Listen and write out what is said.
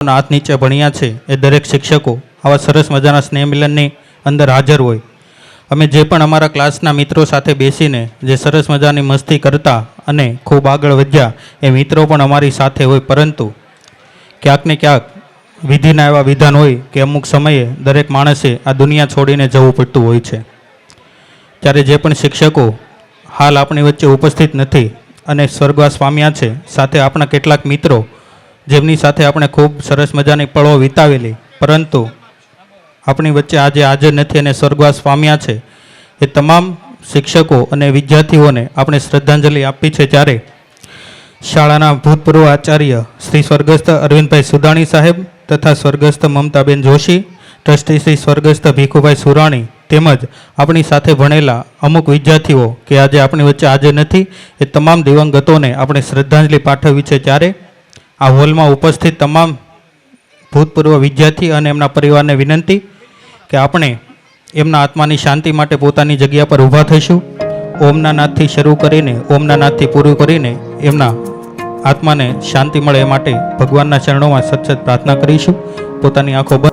હાથ નીચે ભણ્યા છે એ દરેક શિક્ષકો આવા સરસ મજાના સ્નેહ મિલનની અંદર હાજર હોય। અમે જે પણ અમારા ક્લાસના મિત્રો સાથે બેસીને જે સરસ મજાની મસ્તી કરતા અને ખૂબ આગળ વધ્યા એ મિત્રો પણ અમારી સાથે હોય, પરંતુ ક્યાંક ને ક્યાંક વિધિના એવા વિધાન હોય કે અમુક સમયે દરેક માણસે આ દુનિયા છોડીને જવું પડતું હોય છે। ત્યારે જે પણ શિક્ષકો હાલ આપણી વચ્ચે ઉપસ્થિત નથી અને સ્વર્ગવાસ પામ્યા છે, સાથે આપણા કેટલાક મિત્રો જેમની સાથે આપણે ખૂબ સરસ મજાની પળો વિતાવેલી, પરંતુ આપણી વચ્ચે આજે હાજર નથી અને સ્વર્ગવાસ પામ્યા છે, એ તમામ શિક્ષકો અને વિદ્યાર્થીઓને આપણે શ્રદ્ધાંજલિ આપી છે। ત્યારે શાળાના ભૂતપૂર્વ આચાર્ય શ્રી સ્વર્ગસ્થ અરવિંદભાઈ સુદાણી સાહેબ તથા સ્વર્ગસ્થ મમતાબેન જોશી, ટ્રસ્ટી શ્રી સ્વર્ગસ્થ ભીખુભાઈ સુરાણી તેમજ આપણી સાથે ભણેલા અમુક વિદ્યાર્થીઓ કે આજે આપણી વચ્ચે હાજર નથી, એ તમામ દિવંગતોને આપણે શ્રદ્ધાંજલિ પાઠવી છે। ત્યારે આ હોલમાં ઉપસ્થિત તમામ ભૂતપૂર્વ વિદ્યાર્થી અને એમના પરિવારને વિનંતી કે આપણે એમના આત્માની શાંતિ માટે પોતાની જગ્યા પર ઊભા થઈશું। ઓમના નાદથી શરૂ કરીને ઓમના નાદથી પૂરું કરીને એમના આત્માને શાંતિ મળે એ માટે ભગવાનના ચરણોમાં સચોટ પ્રાર્થના કરીશું। પોતાની આંખો બંધ